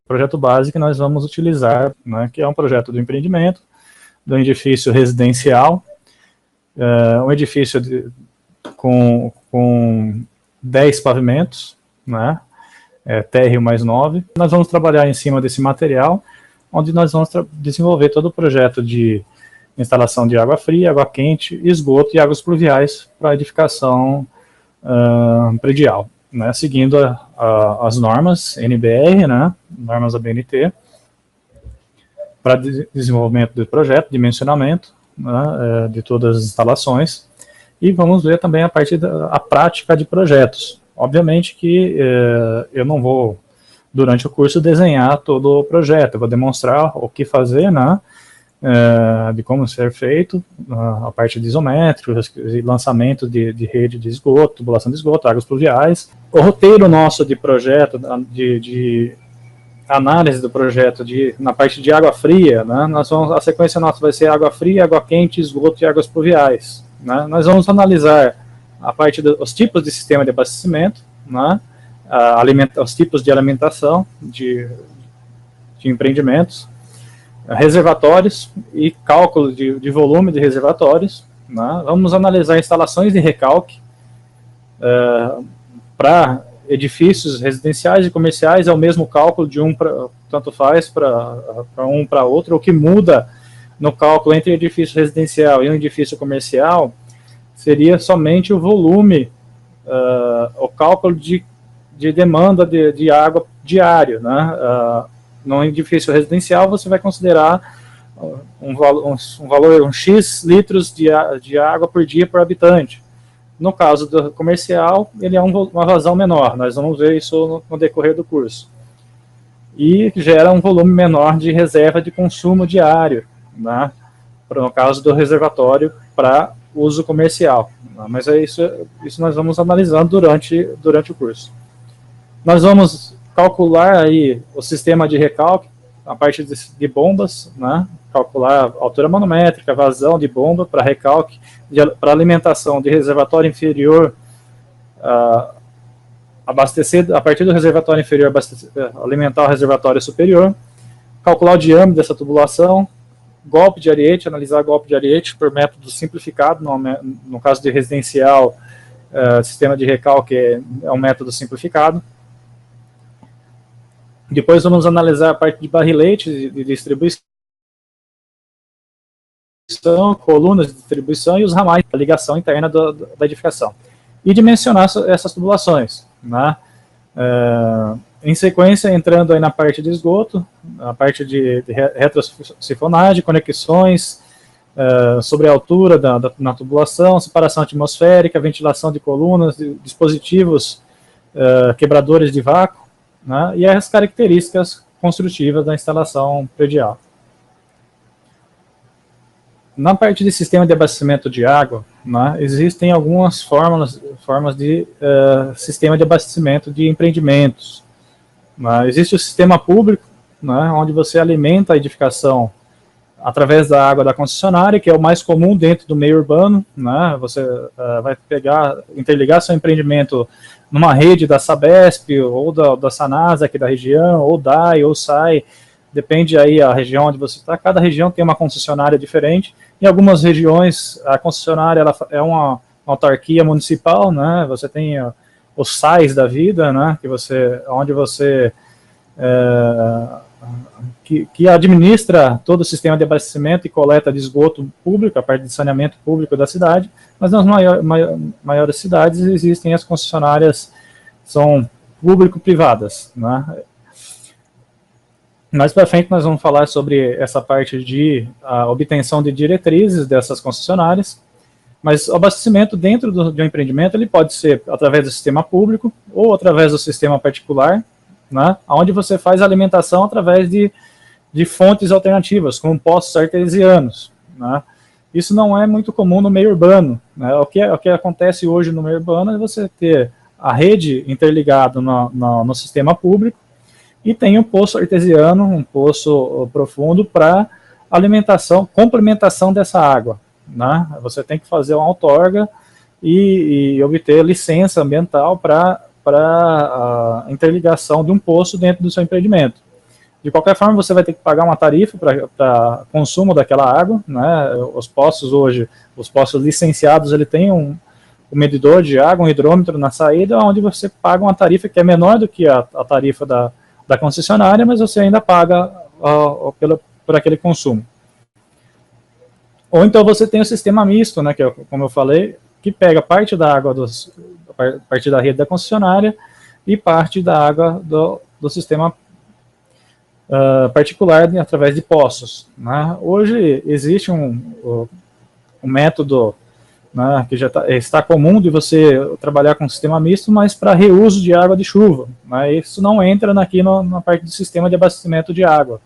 Projeto base que nós vamos utilizar, né, que é um projeto do empreendimento, do edifício residencial, um edifício com 10 pavimentos, né, térreo mais 9. Nós vamos trabalhar em cima desse material, onde nós vamos desenvolver todo o projeto de instalação de água fria, água quente, esgoto e águas pluviais para edificação predial, né, seguindo as normas NBR, né, normas ABNT, para desenvolvimento do projeto, dimensionamento, né, de todas as instalações, e vamos ver também a parte da prática de projetos. Obviamente que eu não vou, durante o curso, desenhar todo o projeto, eu vou demonstrar o que fazer, né, de como ser feito, a parte de isométricos, lançamento de rede de esgoto, tubulação de esgoto, águas pluviais. O roteiro nosso de projeto, de análise do projeto na parte de água fria, né, a sequência nossa vai ser água fria, água quente, esgoto e águas pluviais. Né. Nós vamos analisar a parte dos tipos de sistema de abastecimento, né, os tipos de alimentação de empreendimentos, reservatórios e cálculo de volume de reservatórios. Né. Vamos analisar instalações de recalque para edifícios residenciais e comerciais. É o mesmo cálculo de tanto faz para um para outro. O que muda no cálculo entre edifício residencial e um edifício comercial seria somente o volume, o cálculo de demanda de água diário, né. No edifício residencial você vai considerar um valor X litros de água por dia por habitante. No caso do comercial, ele é uma vazão menor. Nós vamos ver isso no decorrer do curso. E gera um volume menor de reserva de consumo diário, né, no caso do reservatório para uso comercial. Mas isso nós vamos analisando durante o curso. Nós vamos calcular aí o sistema de recalque, a parte de bombas, né, calcular a altura manométrica, vazão de bomba para recalque, para alimentação de reservatório inferior, abastecer a partir do reservatório inferior, alimentar o reservatório superior, calcular o diâmetro dessa tubulação, golpe de ariete, analisar golpe de ariete por método simplificado, no caso de residencial, sistema de recalque é um método simplificado. Depois vamos analisar a parte de barrilete de distribuição, colunas de distribuição e os ramais, a ligação interna da edificação. E dimensionar essas tubulações, né? Em sequência, entrando aí na parte de esgoto, a parte de retrosifonagem, conexões, sobre a altura na tubulação, separação atmosférica, ventilação de colunas, dispositivos quebradores de vácuo, né, e as características construtivas da instalação predial. Na parte de sistema de abastecimento de água, né, existem algumas formas de sistema de abastecimento de empreendimentos. Né. Existe o sistema público, né, onde você alimenta a edificação através da água da concessionária, que é o mais comum dentro do meio urbano. Né, você vai interligar seu empreendimento numa rede da Sabesp, ou da Sanasa aqui da região, ou DAI, ou SAI, depende aí a região onde você está. Cada região tem uma concessionária diferente. Em algumas regiões, a concessionária ela uma autarquia municipal, né? Você tem os SAIs da vida, né? Onde você que administra todo o sistema de abastecimento e coleta de esgoto público, a parte de saneamento público da cidade. Mas nas maiores cidades existem as concessionárias, são público-privadas, né? Mais para frente nós vamos falar sobre essa parte de obtenção de diretrizes dessas concessionárias, mas o abastecimento dentro de um empreendimento ele pode ser através do sistema público ou através do sistema particular, né, onde você faz a alimentação através de fontes alternativas, como poços artesianos. Né. Isso não é muito comum no meio urbano. Né. O que acontece hoje no meio urbano é você ter a rede interligada no sistema público, e tem um poço artesiano, um poço profundo para alimentação, complementação dessa água, né? Você tem que fazer uma outorga e obter licença ambiental para a interligação de um poço dentro do seu empreendimento. De qualquer forma, você vai ter que pagar uma tarifa para consumo daquela água, né? Os poços hoje, os poços licenciados, ele tem um medidor de água, um hidrômetro na saída, onde você paga uma tarifa que é menor do que a tarifa da concessionária, mas você ainda paga por aquele consumo. Ou então você tem o sistema misto, né, que é, como eu falei, que pega parte da água parte da rede da concessionária e parte da água do sistema particular através de poços, né? Hoje existe um método, né, que já está comum de você trabalhar com sistema misto, mas para reuso de água de chuva, né? Isso não entra aqui na parte do sistema de abastecimento de água,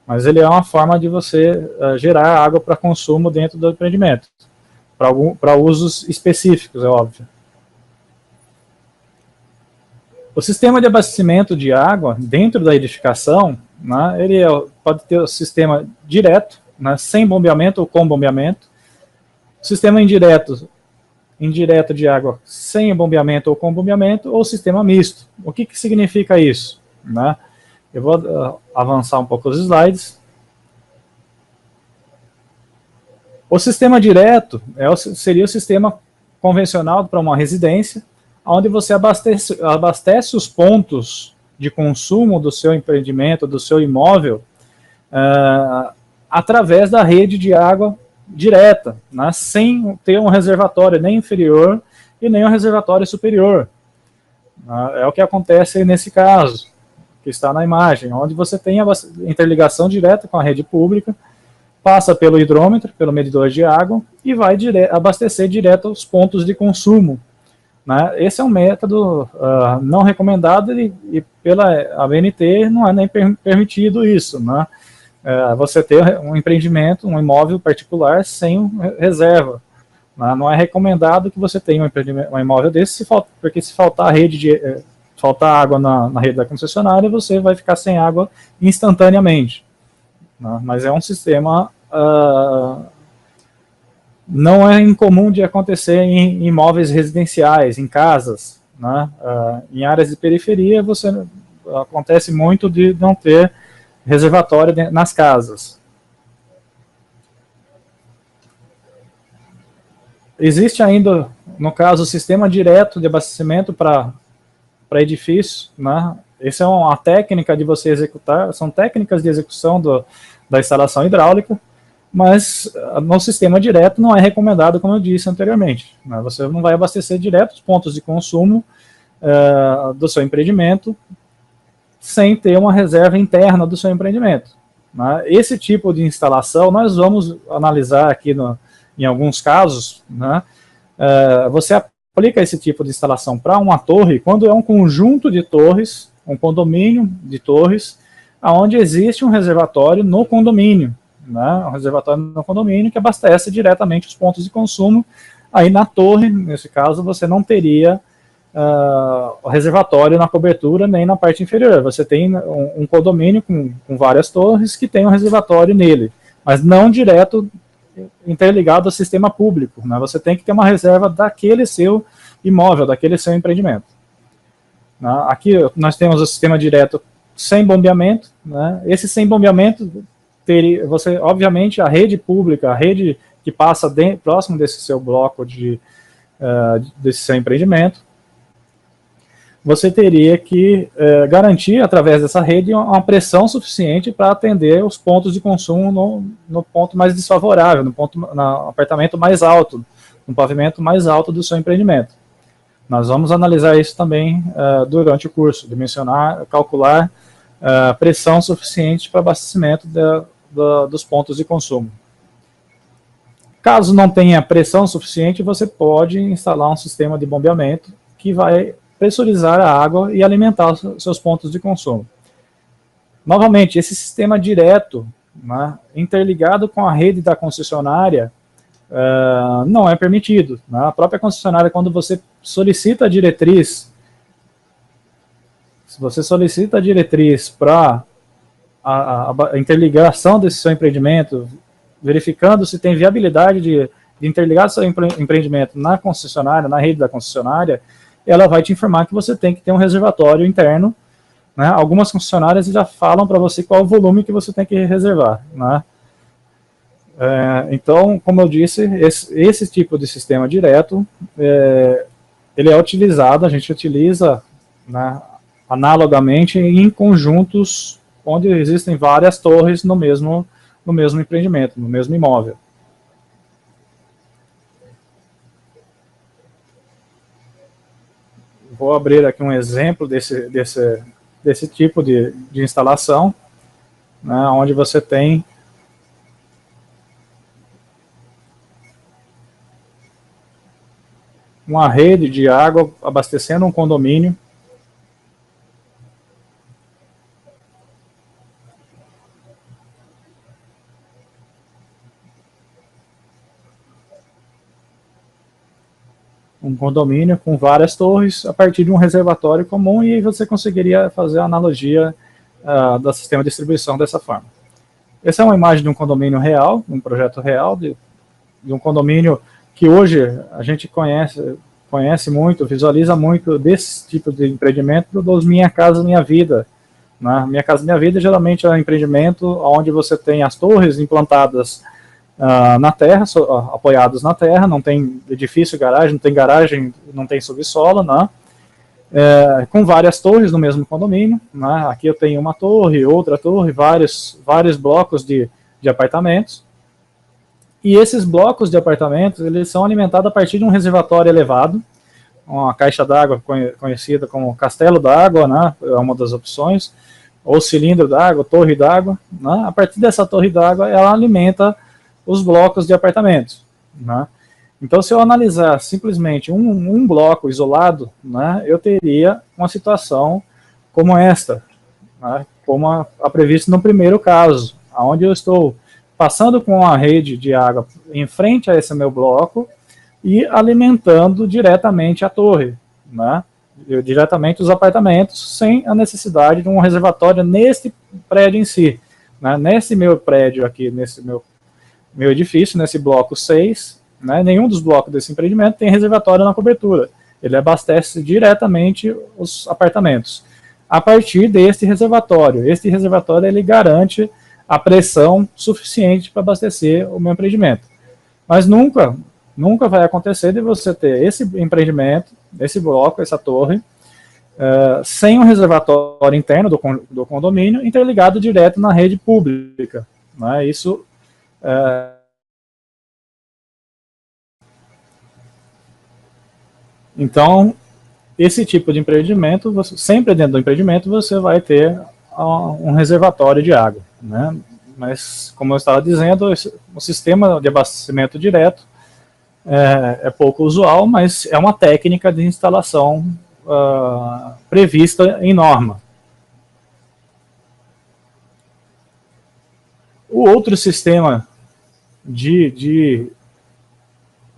mas ele é uma forma de você gerar água para consumo dentro do empreendimento, para usos específicos, é óbvio. O sistema de abastecimento de água dentro da edificação, né, ele pode ter o sistema direto, né, sem bombeamento ou com bombeamento, sistema indireto de água sem bombeamento ou com bombeamento, ou sistema misto. O que significa isso? Né? Eu vou avançar um pouco os slides. O sistema direto seria o sistema convencional para uma residência, onde você abastece os pontos de consumo do seu empreendimento, do seu imóvel, através da rede de água direta, né, sem ter um reservatório nem inferior e nem um reservatório superior. É o que acontece nesse caso, que está na imagem, onde você tem a interligação direta com a rede pública, passa pelo hidrômetro, pelo medidor de água, e vai abastecer direto aos pontos de consumo. Né? Esse é um método não recomendado e pela ABNT não é nem permitido isso, né? Você ter um empreendimento, um imóvel particular sem reserva. Né? Não é recomendado que você tenha um imóvel desse, porque se faltar faltar água na rede da concessionária, você vai ficar sem água instantaneamente. Né? Mas é um sistema não é incomum de acontecer em imóveis residenciais, em casas, né? Em áreas de periferia, acontece muito de não ter reservatório nas casas. Existe ainda, no caso, o sistema direto de abastecimento para edifícios, né? Essa é uma técnica de você executar, são técnicas de execução da instalação hidráulica, mas no sistema direto não é recomendado, como eu disse anteriormente. Né? Você não vai abastecer direto os pontos de consumo do seu empreendimento sem ter uma reserva interna do seu empreendimento. Né? Esse tipo de instalação nós vamos analisar aqui em alguns casos. Né? Você aplica esse tipo de instalação para uma torre quando é um conjunto de torres, um condomínio de torres, onde existe um reservatório no condomínio. Né, um reservatório no condomínio que abastece diretamente os pontos de consumo. Aí na torre, nesse caso, você não teria o reservatório na cobertura nem na parte inferior. Você tem um condomínio com várias torres que tem um reservatório nele, mas não direto interligado ao sistema público. Né, você tem que ter uma reserva daquele seu imóvel, daquele seu empreendimento. Né, aqui nós temos o sistema direto sem bombeamento. Né, esse sem bombeamento você, obviamente, a rede pública, a rede que passa próximo desse seu bloco desse seu empreendimento, você teria que garantir, através dessa rede, uma pressão suficiente para atender os pontos de consumo no ponto mais desfavorável, no apartamento mais alto, no pavimento mais alto do seu empreendimento. Nós vamos analisar isso também durante o curso, calcular pressão suficiente para abastecimento dos pontos de consumo. Caso não tenha pressão suficiente, você pode instalar um sistema de bombeamento que vai pressurizar a água e alimentar os seus pontos de consumo. Novamente, esse sistema direto, né, interligado com a rede da concessionária, não é permitido. Né? A própria concessionária, quando você solicita a diretriz Se você solicita a diretriz para a interligação desse seu empreendimento, verificando se tem viabilidade de interligar seu empreendimento na concessionária, na rede da concessionária, ela vai te informar que você tem que ter um reservatório interno, né? Algumas concessionárias já falam para você qual o volume que você tem que reservar, né? Então, como eu disse, esse tipo de sistema direto, ele é utilizado, a gente utiliza, né, analogamente em conjuntos onde existem várias torres no mesmo empreendimento, no mesmo imóvel. Vou abrir aqui um exemplo desse tipo de instalação, né, onde você tem uma rede de água abastecendo um condomínio. Um condomínio com várias torres a partir de um reservatório comum, e você conseguiria fazer a analogia do sistema de distribuição dessa forma. Essa é uma imagem de um condomínio real, um projeto real, de um condomínio que hoje a gente conhece muito, visualiza muito desse tipo de empreendimento dos Minha Casa Minha Vida. Né? Minha Casa Minha Vida geralmente é um empreendimento onde você tem as torres implantadas na terra, apoiados na terra, não tem edifício, garagem, não tem subsolo, né? Com várias torres no mesmo condomínio, né? Aqui eu tenho uma torre, outra torre, vários blocos de apartamentos, e esses blocos de apartamentos, eles são alimentados a partir de um reservatório elevado, uma caixa d'água conhecida como castelo d'água, né? É uma das opções, ou cilindro d'água, torre d'água, né? A partir dessa torre d'água, ela alimenta os blocos de apartamentos, né? Então, se eu analisar simplesmente um bloco isolado, né, eu teria uma situação como esta, né, como a prevista no primeiro caso, onde eu estou passando com a rede de água em frente a esse meu bloco e alimentando diretamente a torre, né, diretamente os apartamentos, sem a necessidade de um reservatório nesse prédio em si, né. Nesse meu prédio aqui, nesse meu edifício, nesse bloco 6, né, nenhum dos blocos desse empreendimento tem reservatório na cobertura. Ele abastece diretamente os apartamentos. A partir deste reservatório, ele garante a pressão suficiente para abastecer o meu empreendimento. Mas nunca vai acontecer de você ter esse empreendimento, esse bloco, essa torre, sem um reservatório interno do condomínio interligado direto na rede pública, né? Isso então, esse tipo de empreendimento, sempre dentro do empreendimento, você vai ter um reservatório de água, né? Mas, como eu estava dizendo, o sistema de abastecimento direto é pouco usual, mas é uma técnica de instalação prevista em norma. O outro sistema de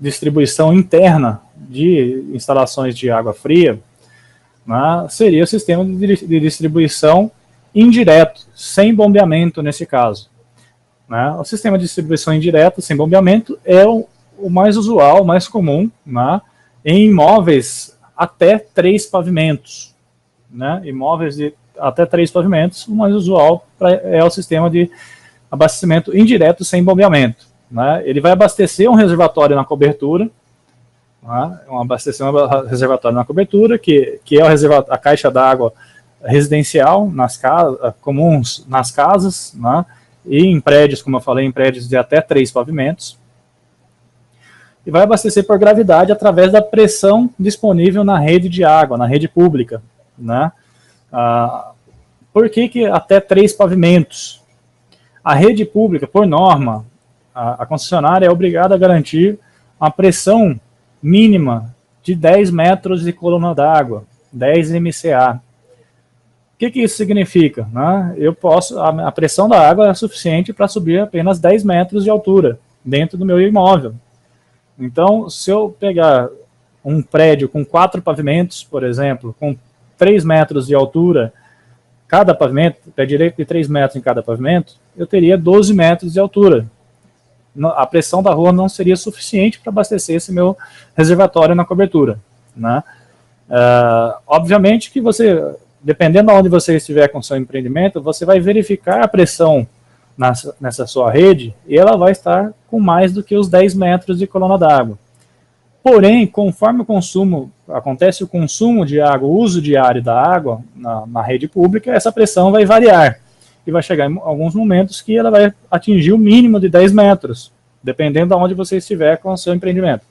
distribuição interna de instalações de água fria, né, seria o sistema de distribuição indireto, sem bombeamento nesse caso, né. O sistema de distribuição indireta, sem bombeamento, é o mais usual, mais comum, né, em imóveis até 3 pavimentos. Né, imóveis de até 3 pavimentos, o mais usual é o sistema de abastecimento indireto sem bombeamento. Né, ele vai abastecer um reservatório na cobertura, né, abastecer um reservatório na cobertura, que é a caixa d'água residencial, comuns nas casas, né, e em prédios, como eu falei, em prédios de até 3 pavimentos, e vai abastecer por gravidade através da pressão disponível na rede de água, na rede pública. Né. Por que até 3 pavimentos? A rede pública, por norma, a concessionária é obrigada a garantir uma pressão mínima de 10 metros de coluna d'água, 10 MCA. O que isso significa? Né? A pressão da água é suficiente para subir apenas 10 metros de altura dentro do meu imóvel. Então, se eu pegar um prédio com 4 pavimentos, por exemplo, com 3 metros de altura cada pavimento, pé direito de 3 metros em cada pavimento, eu teria 12 metros de altura. A pressão da rua não seria suficiente para abastecer esse meu reservatório na cobertura, né? Obviamente que você, dependendo de onde você estiver com o seu empreendimento, você vai verificar a pressão nessa sua rede e ela vai estar com mais do que os 10 metros de coluna d'água. Porém, conforme acontece o consumo de água, o uso diário da água na rede pública, essa pressão vai variar. E vai chegar em alguns momentos que ela vai atingir o mínimo de 10 metros, dependendo de onde você estiver com o seu empreendimento.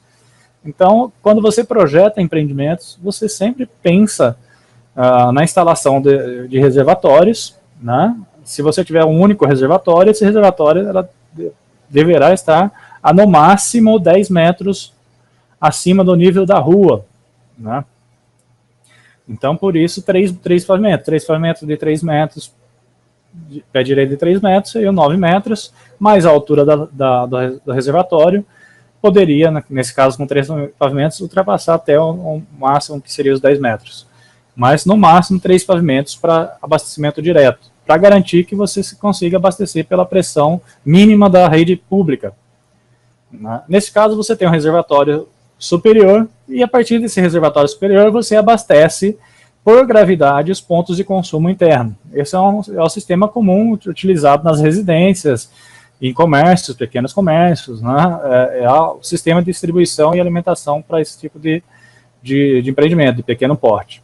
Então, quando você projeta empreendimentos, você sempre pensa na instalação de reservatórios, né? Se você tiver um único reservatório, esse reservatório deverá estar a no máximo 10 metros acima do nível da rua, né? Então, por isso, três pavimentos de 3 metros, pé direito de 3 metros, seriam 9 metros, mais a altura do reservatório, poderia, nesse caso, com 3 pavimentos, ultrapassar até o máximo, que seria os 10 metros. Mas, no máximo, 3 pavimentos para abastecimento direto, para garantir que você consiga abastecer pela pressão mínima da rede pública. Nesse caso, você tem um reservatório superior, e a partir desse reservatório superior você abastece por gravidade os pontos de consumo interno. Esse é o sistema comum utilizado nas residências, em comércios, pequenos comércios, né? É o sistema de distribuição e alimentação para esse tipo de empreendimento, de pequeno porte.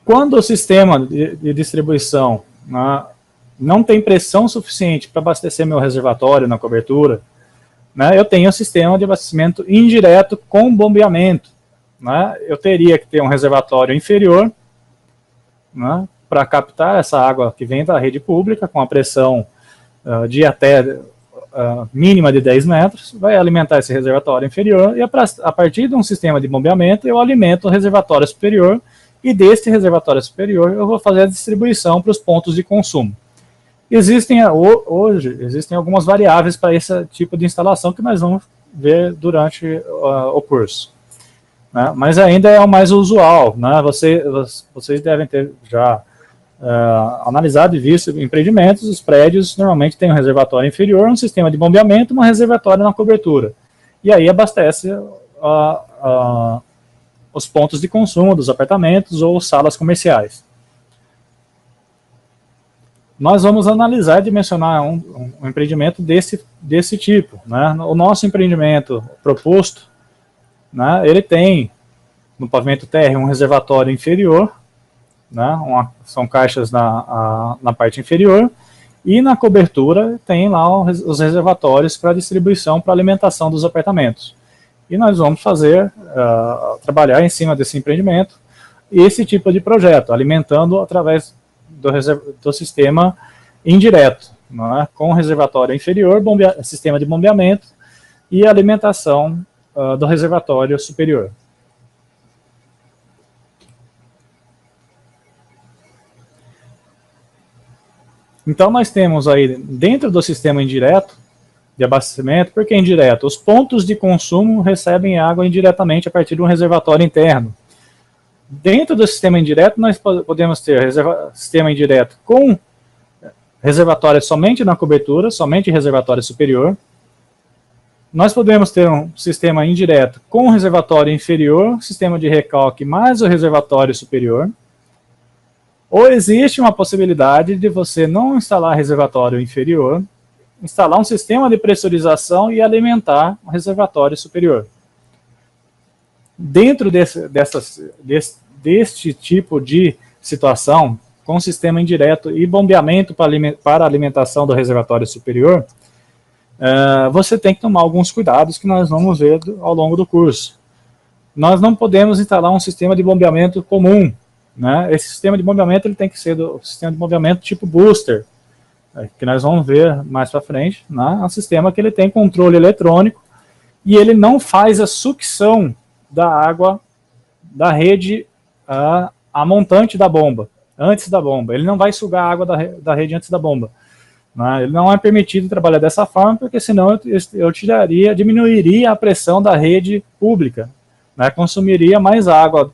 Quando o sistema de distribuição, né, não tem pressão suficiente para abastecer meu reservatório na cobertura, né, eu tenho um sistema de abastecimento indireto com bombeamento, né? Eu teria que ter um reservatório inferior, né, para captar essa água que vem da rede pública com a pressão de até mínima de 10 metros, vai alimentar esse reservatório inferior, e a partir de um sistema de bombeamento eu alimento o reservatório superior, e deste reservatório superior eu vou fazer a distribuição para os pontos de consumo. Hoje existem algumas variáveis para esse tipo de instalação que nós vamos ver durante o curso, né? Mas ainda é o mais usual, né? Vocês devem ter já analisado e visto empreendimentos. Os prédios normalmente têm um reservatório inferior, um sistema de bombeamento, um reservatório na cobertura, e aí abastece os pontos de consumo dos apartamentos ou salas comerciais. Nós vamos analisar e dimensionar um empreendimento desse tipo, né? O nosso empreendimento proposto, né, ele tem no pavimento térreo um reservatório inferior, né, são caixas na parte inferior, e na cobertura tem lá os reservatórios para distribuição, para alimentação dos apartamentos. E nós vamos trabalhar em cima desse empreendimento, esse tipo de projeto, alimentando através do sistema indireto, né, com reservatório inferior, sistema de bombeamento e alimentação do reservatório superior. Então nós temos aí, dentro do sistema indireto de abastecimento, por que indireto? Os pontos de consumo recebem água indiretamente a partir de um reservatório interno. Dentro do sistema indireto, nós podemos ter sistema indireto com reservatório somente na cobertura, somente reservatório superior. Nós podemos ter um sistema indireto com reservatório inferior, sistema de recalque mais o reservatório superior. Ou existe uma possibilidade de você não instalar reservatório inferior, instalar um sistema de pressurização e alimentar o reservatório superior. Dentro deste tipo de situação, com sistema indireto e bombeamento para alimentação do reservatório superior, você tem que tomar alguns cuidados que nós vamos ver ao longo do curso. Nós não podemos instalar um sistema de bombeamento comum, né? Esse sistema de bombeamento ele tem que ser do sistema de bombeamento tipo booster, que nós vamos ver mais para frente, né? É um sistema que ele tem controle eletrônico e ele não faz a sucção da água da rede a montante da bomba, antes da bomba. Ele não vai sugar a água da rede antes da bomba. né? Ele não é permitido trabalhar dessa forma, porque senão eu diminuiria a pressão da rede pública, né? Consumiria mais água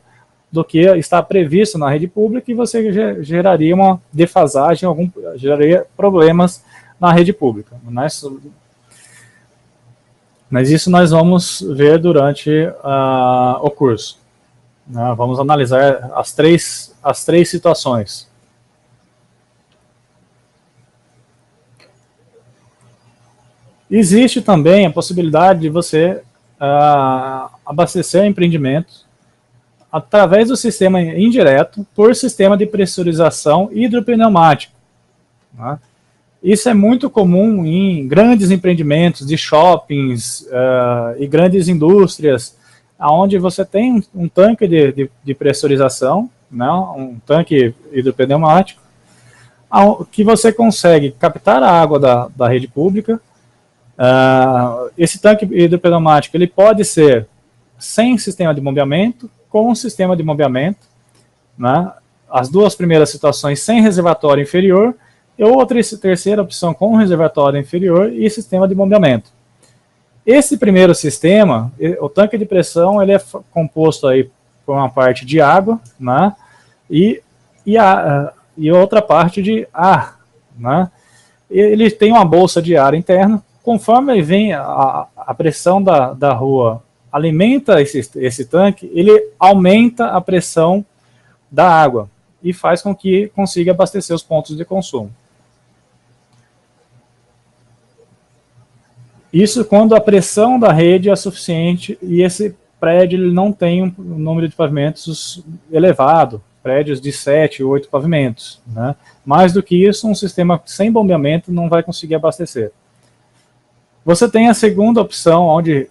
do que está previsto na rede pública, e você geraria uma defasagem, geraria problemas na rede pública. Mas isso nós vamos ver durante o curso. Vamos analisar as três situações. Existe também a possibilidade de você abastecer empreendimentos através do sistema indireto por sistema de pressurização hidropneumático. Né? Isso é muito comum em grandes empreendimentos de shoppings e grandes indústrias, onde você tem um tanque de pressurização, né? Um tanque hidropneumático, que você consegue captar a água da rede pública. Esse tanque hidropneumático ele pode ser sem sistema de bombeamento, com sistema de bombeamento, né? As duas primeiras situações sem reservatório inferior, e outra terceira opção com reservatório inferior e sistema de bombeamento. Esse primeiro sistema, o tanque de pressão, ele é composto aí por uma parte de água, né? E outra parte de ar, né? Ele tem uma bolsa de ar interna. Conforme vem a pressão da rua alimenta esse tanque, ele aumenta a pressão da água e faz com que consiga abastecer os pontos de consumo. Isso quando a pressão da rede é suficiente e esse prédio ele não tem um número de pavimentos elevado, prédios de 7, 8 pavimentos. Né? Mais do que isso, um sistema sem bombeamento não vai conseguir abastecer. Você tem a segunda opção, onde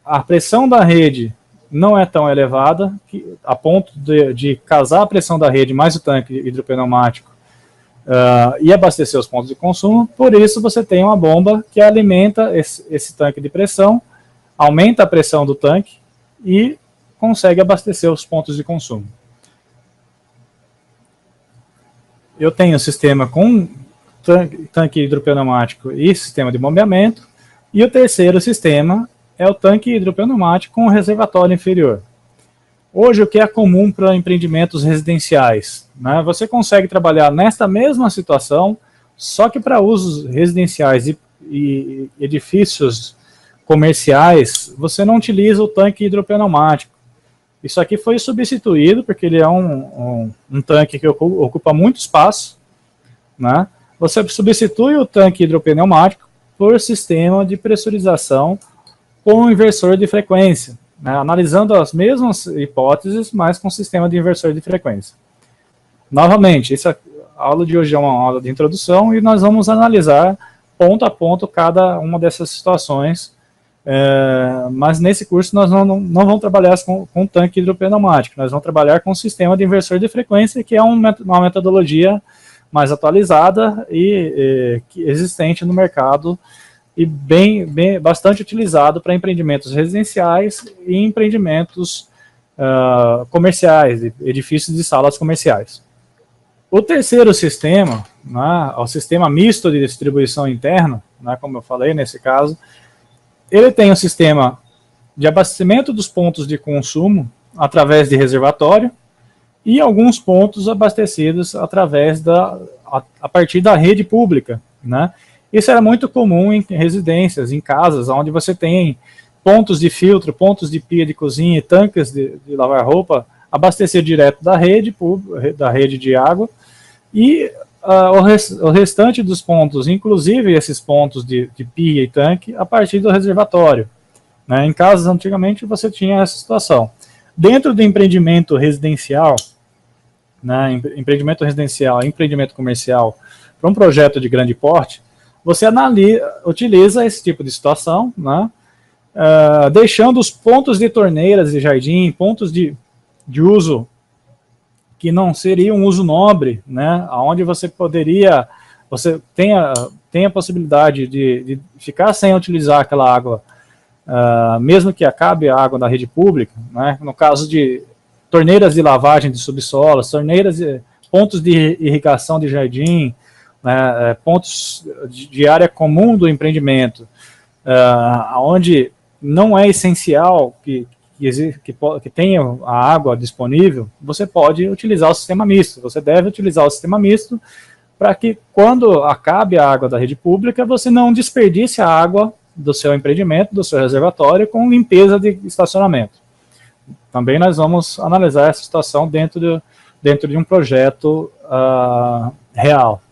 a pressão da rede não é tão elevada, a ponto de casar a pressão da rede mais o tanque hidropneumático e abastecer os pontos de consumo. Por isso você tem uma bomba que alimenta esse tanque de pressão, aumenta a pressão do tanque e consegue abastecer os pontos de consumo. Eu tenho o sistema com tanque hidropneumático e sistema de bombeamento, e o terceiro sistema é o tanque hidropneumático com reservatório inferior. Hoje, o que é comum para empreendimentos residenciais? Né? Você consegue trabalhar nesta mesma situação, só que para usos residenciais e edifícios comerciais, você não utiliza o tanque hidropneumático. Isso aqui foi substituído, porque ele é um tanque que ocupa muito espaço. Né? Você substitui o tanque hidropneumático por sistema de pressurização com inversor de frequência, né? Analisando as mesmas hipóteses, mas com sistema de inversor de frequência. Novamente, a aula de hoje é uma aula de introdução e nós vamos analisar ponto a ponto cada uma dessas situações, mas nesse curso nós não vamos trabalhar com tanque hidropneumático, nós vamos trabalhar com sistema de inversor de frequência, que é uma metodologia mais atualizada e existente no mercado e bastante utilizado para empreendimentos residenciais e empreendimentos comerciais, edifícios de salas comerciais. O terceiro sistema, né, o sistema misto de distribuição interna, né, como eu falei nesse caso, ele tem um sistema de abastecimento dos pontos de consumo através de reservatório e alguns pontos abastecidos através a partir da rede pública, né? Isso era muito comum em residências, em casas, onde você tem pontos de filtro, pontos de pia de cozinha e tanques de lavar roupa abastecidos direto da rede de água, e o restante dos pontos, inclusive esses pontos de pia e tanque, a partir do reservatório. Né? Em casas, antigamente, você tinha essa situação. Dentro do empreendimento residencial, né, empreendimento residencial, empreendimento comercial, para um projeto de grande porte, você utiliza esse tipo de situação, né, deixando os pontos de torneiras de jardim, pontos de uso que não seria um uso nobre, né, onde você tem a possibilidade de ficar sem utilizar aquela água, mesmo que acabe a água da rede pública, né, no caso de torneiras de lavagem de subsolos, pontos de irrigação de jardim, né, pontos de área comum do empreendimento, onde não é essencial que tenha a água disponível, você pode utilizar o sistema misto. Você deve utilizar o sistema misto para que, quando acabe a água da rede pública, você não desperdice a água do seu empreendimento, do seu reservatório, com limpeza de estacionamento. Também nós vamos analisar essa situação dentro de um projeto real.